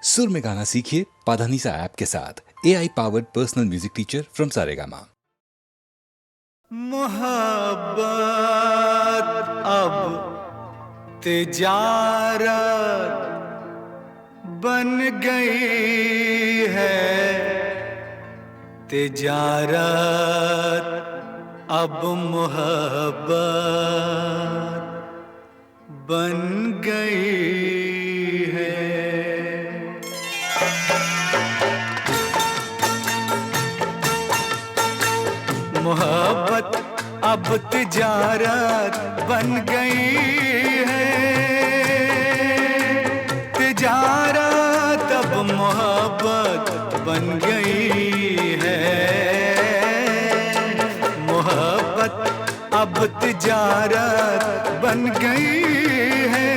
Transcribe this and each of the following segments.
सुर में गाना सीखिए पाधानीसा ऐप के साथ। AI powered personal music teacher from Saregama. मोहब्बत अब तिजारत बन गई है, तिजारत अब मोहब्बत बन गई है। मोहब्बत अब तिजारत बन गई है, तिजारत अब मोहब्बत बन गई है। मोहब्बत अब तिजारत बन गई है,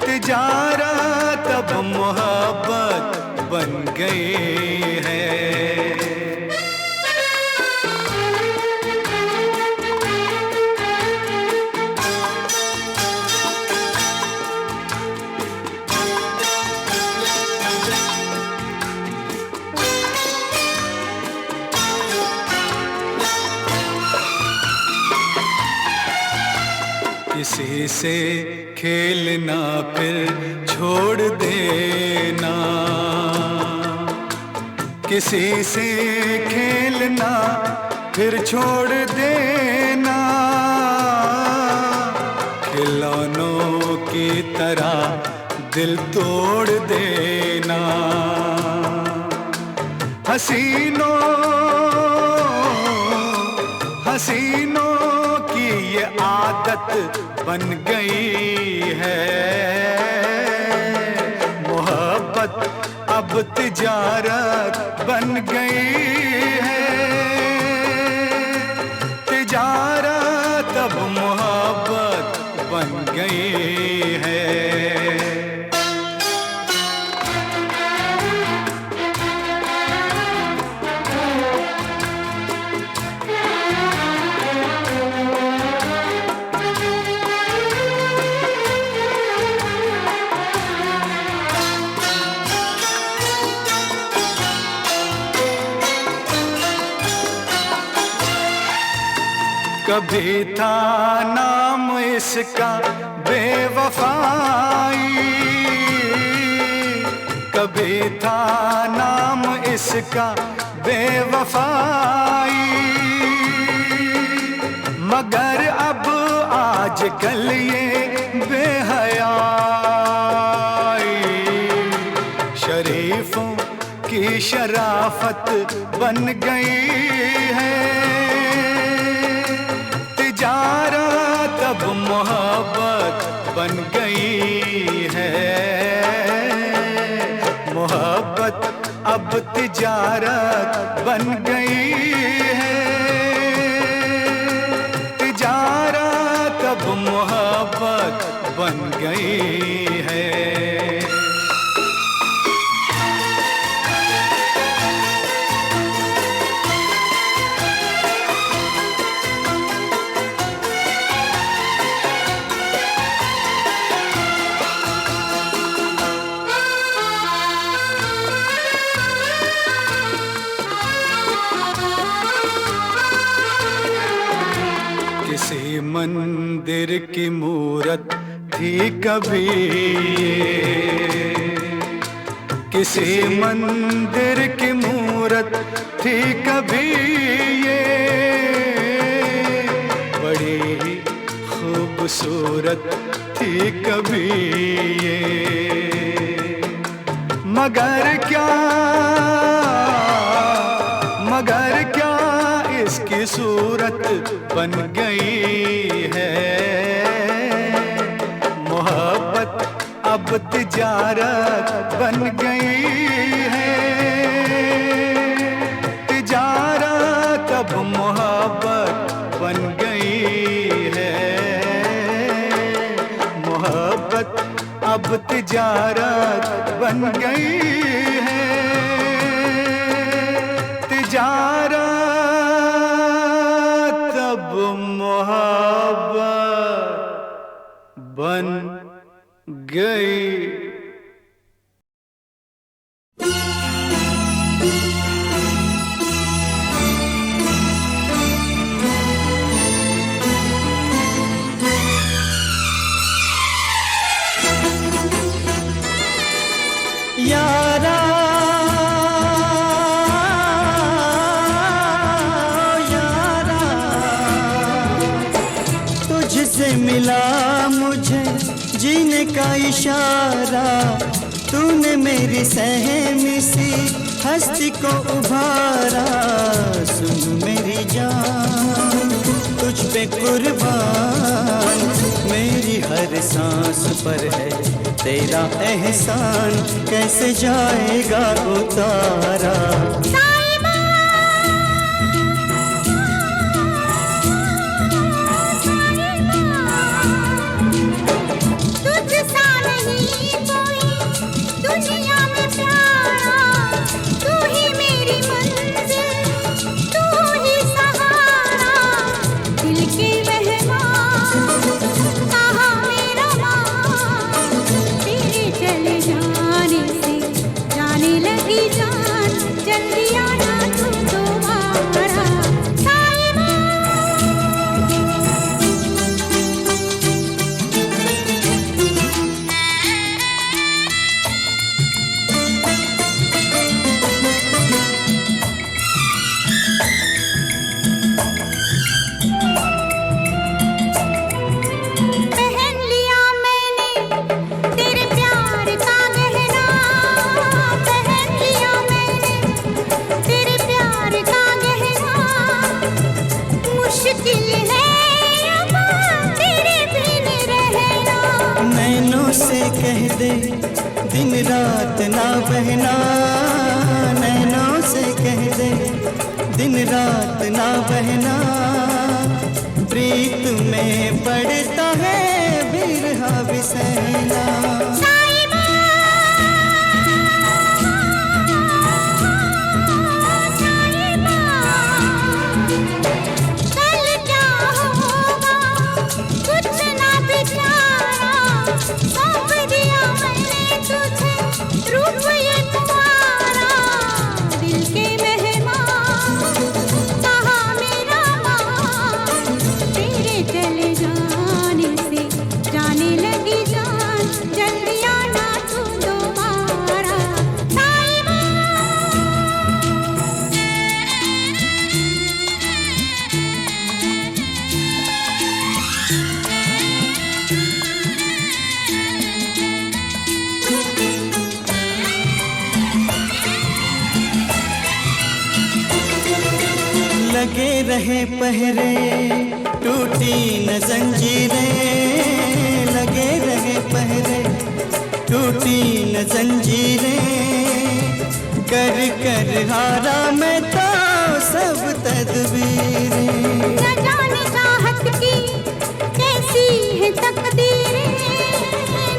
तिजारत अब मोहब्बत बन गई है। किसी से खेलना फिर छोड़ देना, किसी से खेलना फिर छोड़ देना, खिलौनों की तरह दिल तोड़ देना। हसीनों हसीनों की ये आदत बन गई है। मोहब्बत अब तिजारत बन गई है, तिजारत अब मोहब्बत बन गई है। कभी था नाम इसका बेवफाई, कभी था नाम इसका बेवफाई, मगर अब आजकल ये बेहयाई शरीफों की शराफत बन गई है। तिजारत अब मोहब्बत बन गई है, मोहब्बत अब तिजारत बन गई है, तिजारत अब मोहब्बत बन गई है। किसी मंदिर की मूरत थी कभी ये, किसी मंदिर की मूरत थी कभी ये, बड़ी ही खूबसूरत थी कभी ये, मगर क्या इसकी सूरत बन गई है। मोहब्बत अब तिजारत बन गई है, तिजारत अब मोहब्बत बन गई है। मोहब्बत अब तिजारत बन गई है, तिजारत अब मोहब्बत बन गई का इशारा, तूने मेरी सहमी सी हस्ती को उभारा। सुन मेरी जान, तुझ पे कुर्बान, मेरी हर सांस पर है तेरा एहसान, कैसे जाएगा उतारा। दिन रात ना बहना, नैनों से कह दे दिन रात ना बहना। प्रीत में पड़ता है बिरहा बिसैना। लगे रहे पहरे टूटी न जंजीरें, लगे रहे पहरे टूटी न जंजीरें। कर कर हारा मैं तो सब तदबीरें। न जाने चाहत की कैसी है तकदीरें,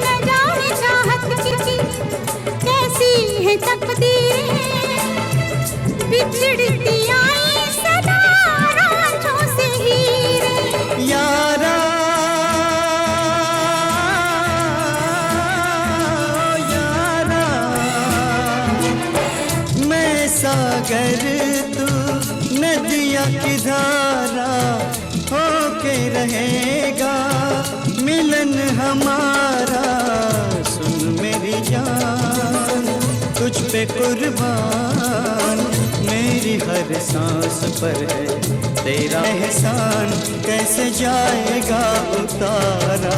न जाने चाहत की कैसी है तकदीरें। बिछड़ती आई सदा रांझों से हीरे। यारा यारा मैं सागर तू नदिया की धारा, होके रहेगा मिलन हमारा। सुन मेरी जान, तुझ पे कुर्बान, मेरी हर सांस पर है तेरा एहसान, कैसे जाएगा उतारा।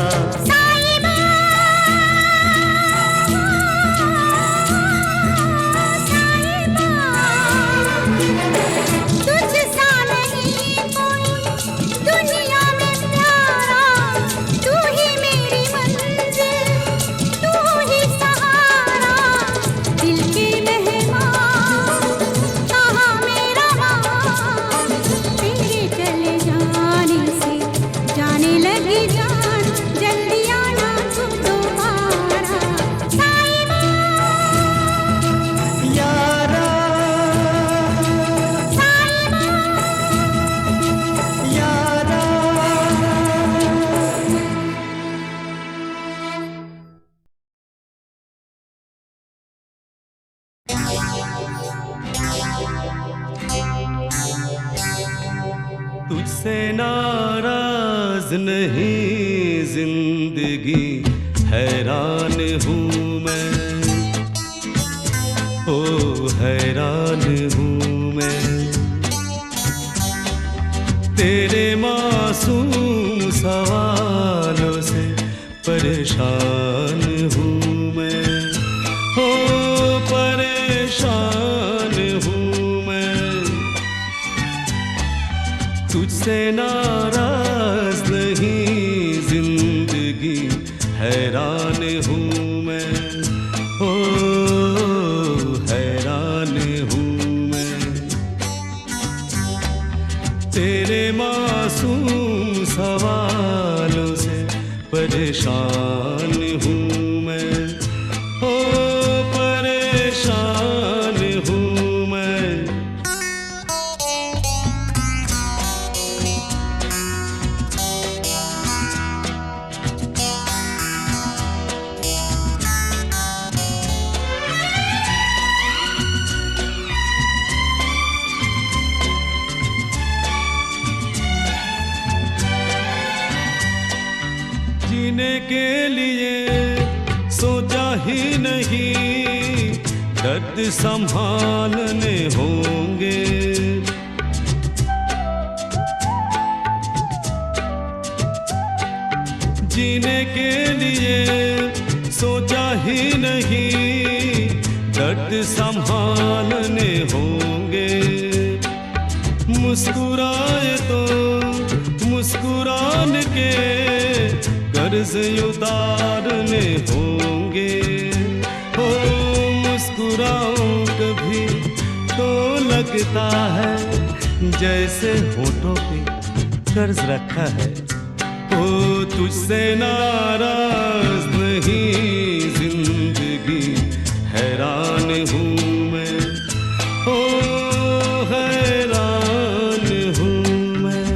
तुझसे नाराज नहीं जिंदगी, हैरान हूँ मैं, ओ हैरान हूँ मैं। तेरे मासूम सवालों से परेशान ही नहीं दर्द संभालने होंगे। जीने के लिए सोचा ही नहीं दर्द संभालने होंगे। मुस्कुराए तो मुस्कुराने के कर्ज उतारने होंगे। हो मुस्कुराऊं कभी तो लगता है जैसे होठों पे कर्ज रखा है। ओ तुझसे नाराज नहीं जिंदगी हैरान हूँ मैं। ओ हैरान हूँ मैं।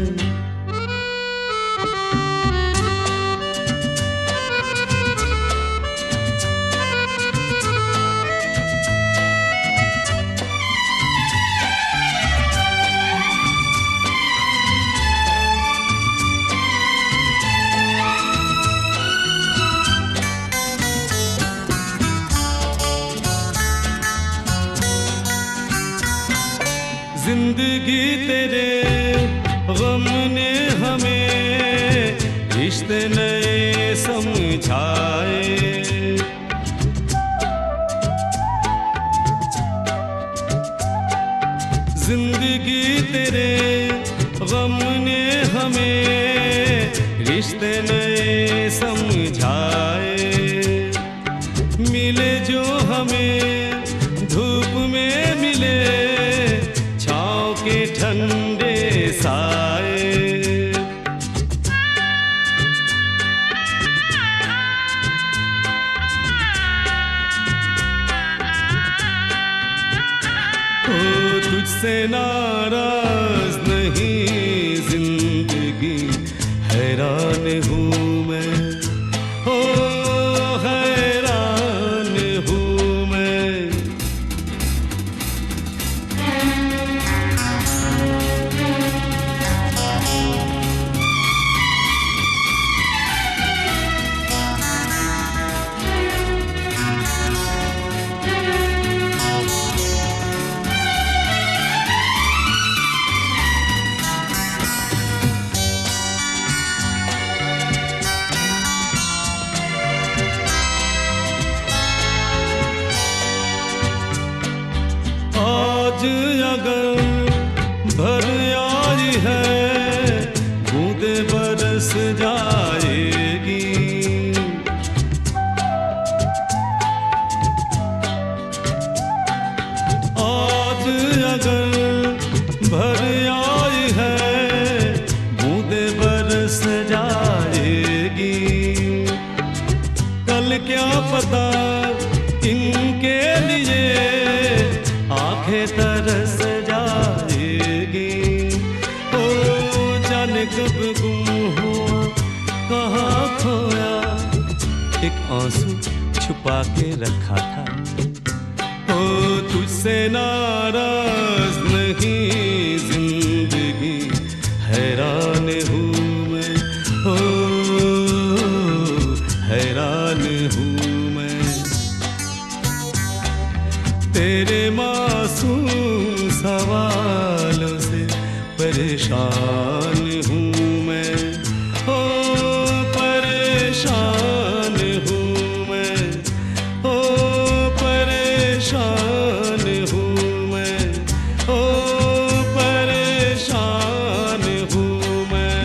जिंदगी तेरे गम ने हमें रिश्ते नए समझाए। जिंदगी तेरे गम ने हमें रिश्ते नए समझाए। मिले जो हमें धूप में मिले के ठंडे साए। ओ तुझसे नाराज नहीं जिंदगी हैरान हूँ मैं। ओ हैरान हूँ मैं। आज अगर भर आई है बूंदे बरस जाएगी। आज अगर भर आई है बूंदे बरस जाएगी। कल क्या पता इनके लिए आंखें तरस जाएगी। ओ जाने कब गुम हुआ कहाँ खोया एक आंसू छुपा के रखा था। ओ तुझसे नाराज नहीं जिंदगी हैरान हूँ मैं। ओ हैरान हूँ मैं। तेरे मासूम सवालों से परेशान हूँ मैं। ओ परेशान हूँ मैं। ओ परेशान हूँ मैं। ओ परेशान हूँ मैं।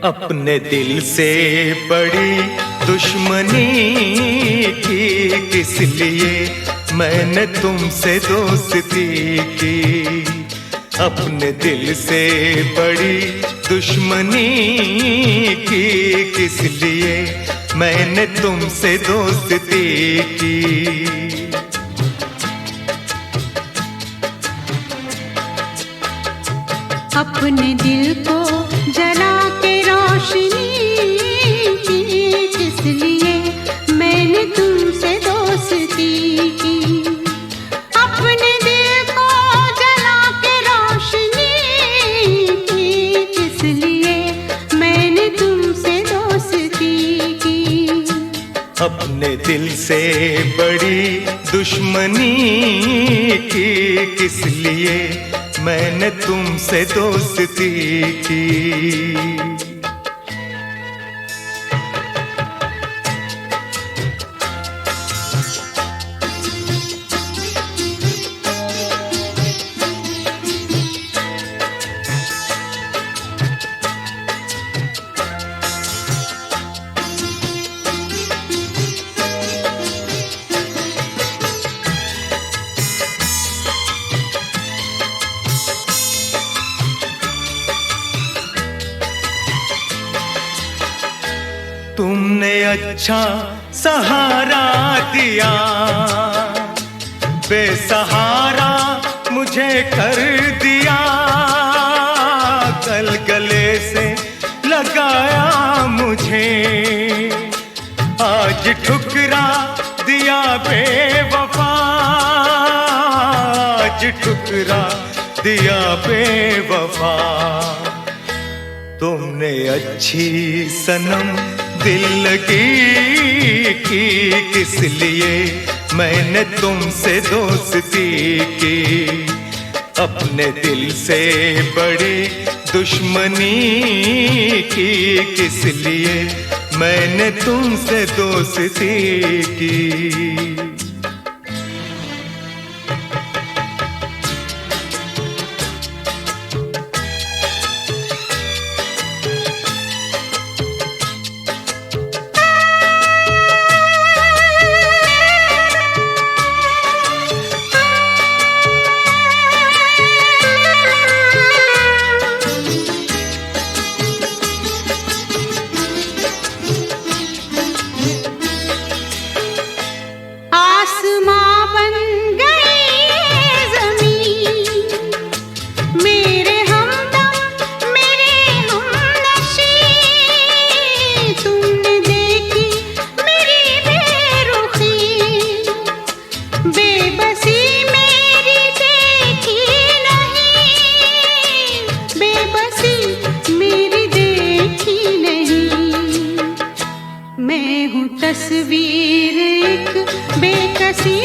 अपने दिल से बड़ी दुश्मनी की किस लिए मैंने तुमसे दोस्ती की। अपने दिल से बड़ी दुश्मनी की किस लिए मैंने तुमसे दोस्ती की। अपने दिल को जला के रोशनी की, किस लिए मैंने तुमसे दोस्ती की। अपने दिल को जला के रोशनी की, किस लिए मैंने तुमसे दोस्ती की। अपने दिल से बड़ी दुश्मनी की, किस लिए मैंने तुमसे दोस्ती की। तुमने अच्छा सहारा दिया, बेसहारा मुझे कर दिया। कल गले से लगाया मुझे, आज ठुकरा दिया बेवफा। आज ठुकरा दिया बेवफा। तुमने अच्छी सनम दिल लगी की, किस लिए मैंने तुमसे दोस्ती की। अपने दिल से बड़ी दुश्मनी की, किस लिए मैंने तुमसे दोस्ती की। तस्वीर एक बेकसी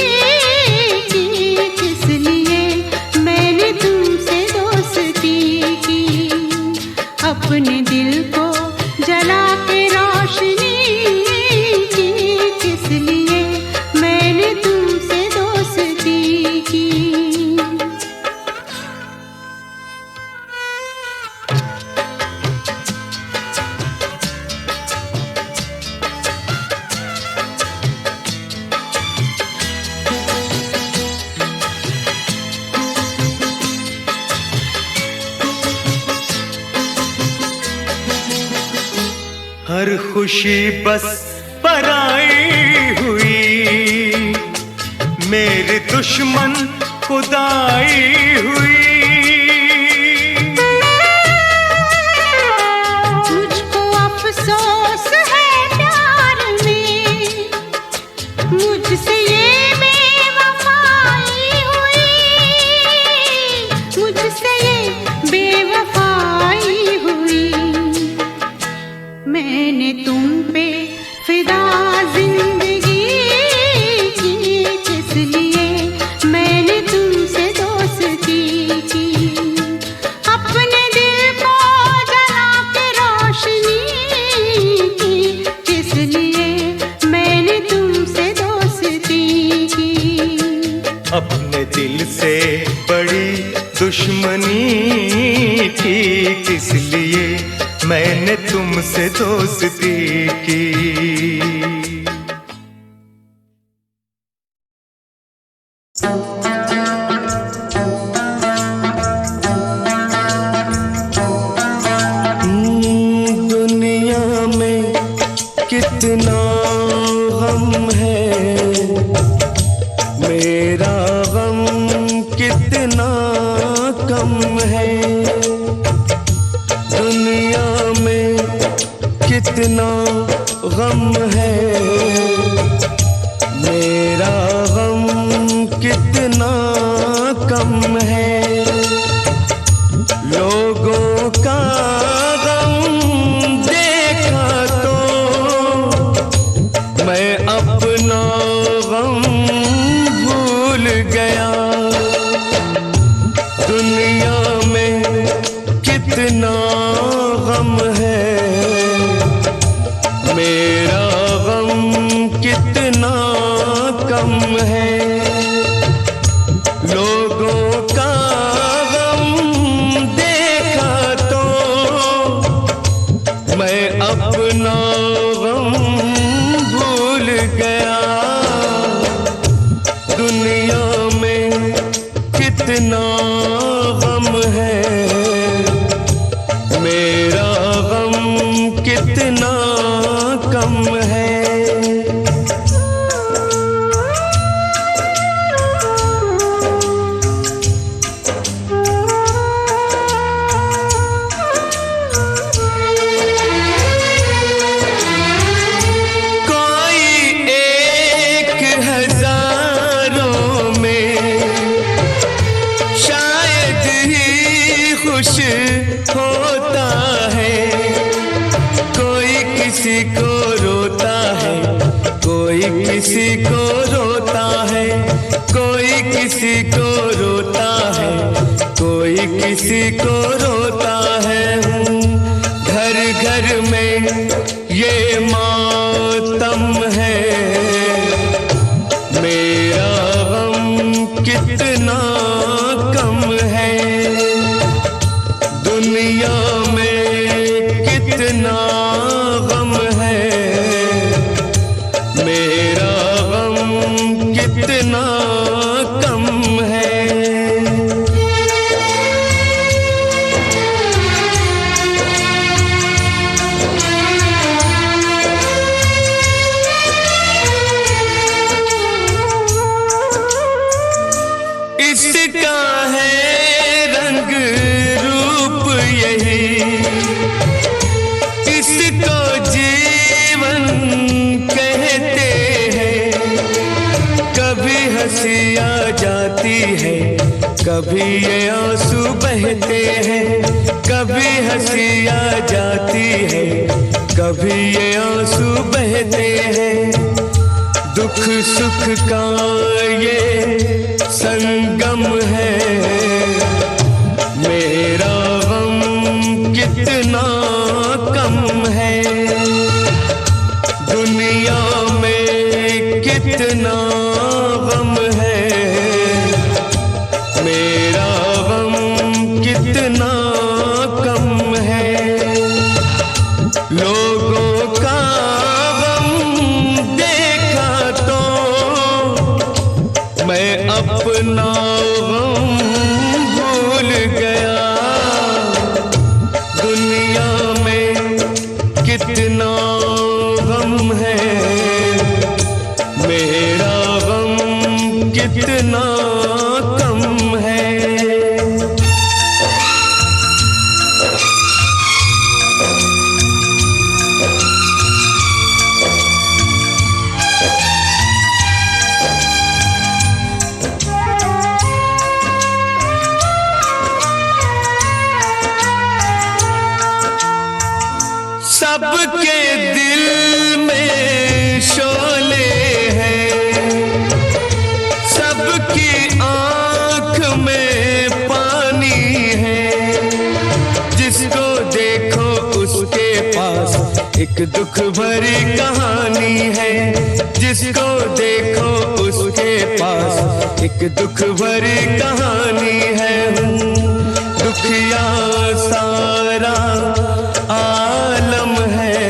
की, किस लिए मैंने तुमसे दोस्ती की। अपने दिल को जला के रोशनी की, किस लिए मैंने तुमसे दोस्ती की। हर खुशी बस पराई हुई, मेरे दुश्मन खुदाई हुई। मुझको अफसोस है प्यार में, मुझसे ये बेवफाई हुई। मुझसे ये बेवफाई हुई। मैंने तुम पे फिदा जिंदगी की, किस लिए मैंने तुमसे दोस्ती की। अपने दिल को जला के रोशनी की, किस लिए मैंने तुमसे दोस्ती की। अपने दिल से बड़ी दुश्मनी की, किस लिए मैंने तुमसे दोस्ती की। दुनिया में कितना गम है, मेरा गम कितना कम है। दुनिया में कितना गम है, मेरा गम कितना कम है। लोगों का गम देखा तो मैं अपना गम भूल गया। दुनिया में कितना गम है, मेरा गम कितना कम है। लोगों का गम देखा तो मैं अपना गम भूल गया। दुनिया में कितना गम है, मेरा गम कितना कम है। होता है कोई किसी को रोता है, कोई किसी को रोता है, कोई किसी को रोता है, कोई किसी को रोता है। घर घर में ये मातम है, मेरा गम कितना कम है। दुनिया में कितना गम है, मेरा गम कितना कम है। इसका है रंग रूप यही, इसको जीवन कहते हैं। कभी हंसी आ जाती है, कभी ये आंसू बहते हैं। कभी हंसी आ जाती है, कभी ये आंसू बहते हैं। दुख सुख का ये संगम है, मेरा गम कितना कम है। दुनिया में कितना गम है, मेरा गम कितना कम है। लोगों का गम देखा तो मैं अपना गम भूल गया। दुनिया में कितना गम है, मेरा गम कितना कम है। सबके दिल में शोले हैं, सबकी आँख में पानी है। जिसको देखो उसके पास एक दुख भरी कहानी है। जिसको देखो उसके पास एक दुख भरी कहानी है। दुखिया सारा आलम है,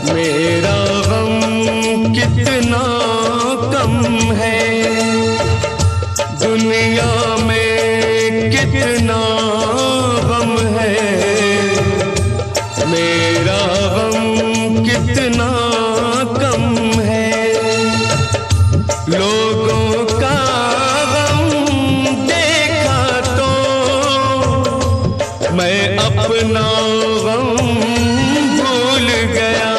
मेरा गम कितना कम है। दुनिया में कितना गम है, मेरा गम कितना कम है। लोगों का गम देखा तो मैं अपना गम भूल गया।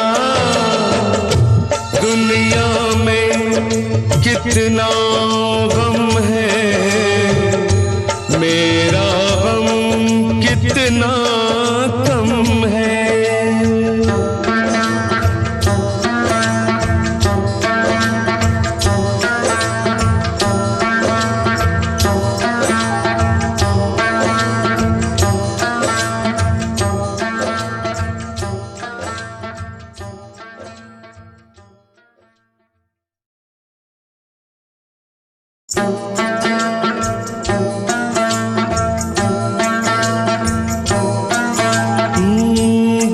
दुनिया में कितना गम है, मेरा गम कितना कम है।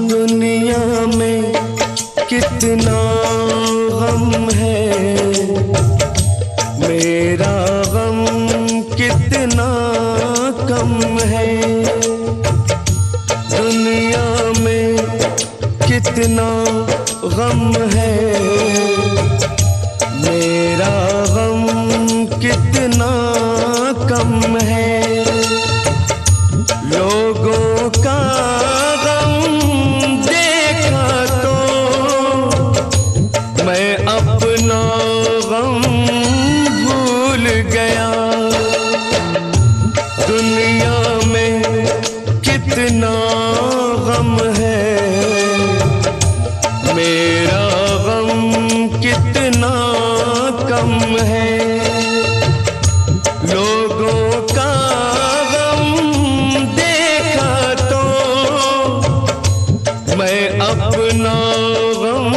दुनिया में कितना गम है, मेरा गम कितना कम है। दुनिया में कितना गम है, मेरा गम कितना कम है। लोगों का गम देखा तो मैं अपना गम भूल गया। दुनिया में कितना गम है, मेरा गम कितना कम है। लोगों का गम देखा तो मैं अपना गम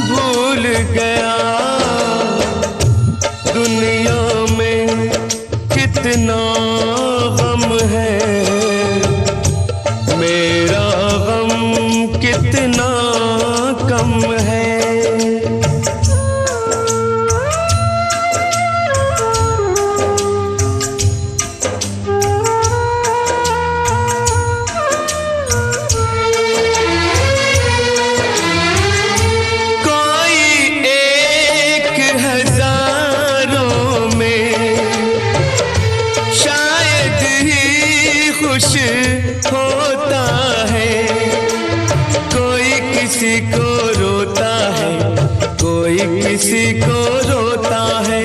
भूल गया। दुनिया में कितना गम है, मेरा गम कितना कम है। होता है कोई किसी को रोता है, कोई किसी को रोता है,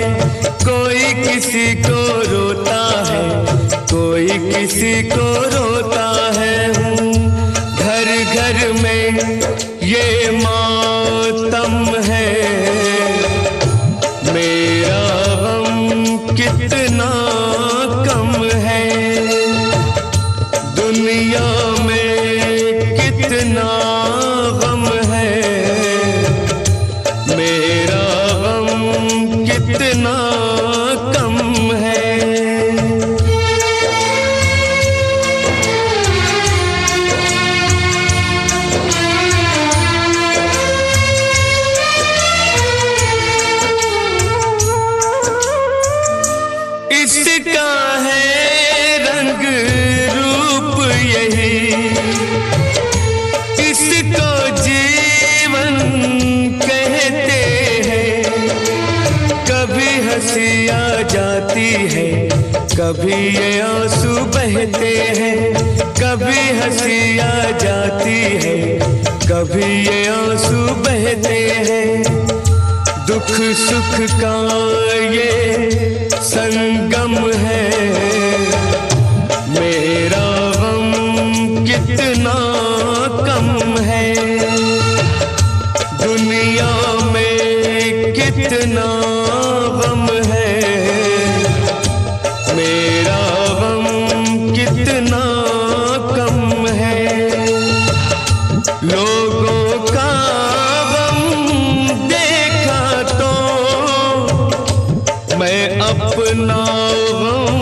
कोई किसी को रोता है, कोई किसी को रोता है। घर घर में ये मातम है, मेरा गम कितना कम है। दुनिया में कितना गम है, मेरा गम कितना कम है। इसका है रंग रूप यही, इसको जीवन कहते हैं। कभी हंसी आ जाती है, कभी ये आंसू बहते हैं। कभी हंसी आ जाती है, कभी ये आंसू बहते हैं। दुख सुख का ये संगम है, मेरा गम कितना कम है। दुनिया में कितना गम है, मेरा गम कितना कम है। लोगों का गम देखा तो मैं अपना गम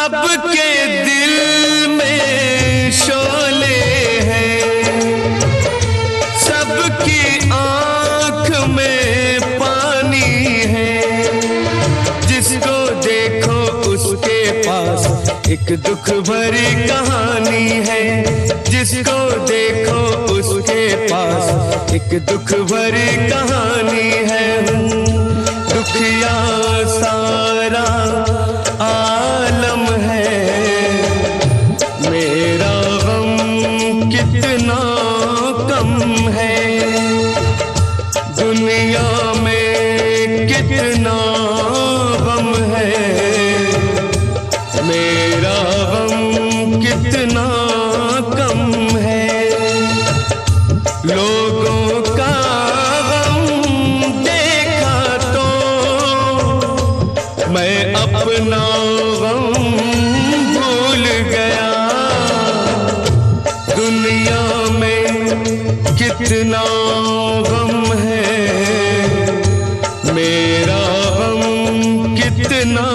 सबके दिल में शोले हैं, सबकी आंख में पानी है। जिसको देखो उसके पास एक दुख भरी कहानी है। जिसको देखो उसके पास एक दुख भरी कहानी है। दुखिया सारा आलम है, मेरा गम कितना कम है। दुनिया में कितना गम है, मेरा गम कितना कम है। लोगों का गम देखा तो मैं अपना गम भूल गया। दुनिया में कितना गम है, मेरा गम कितना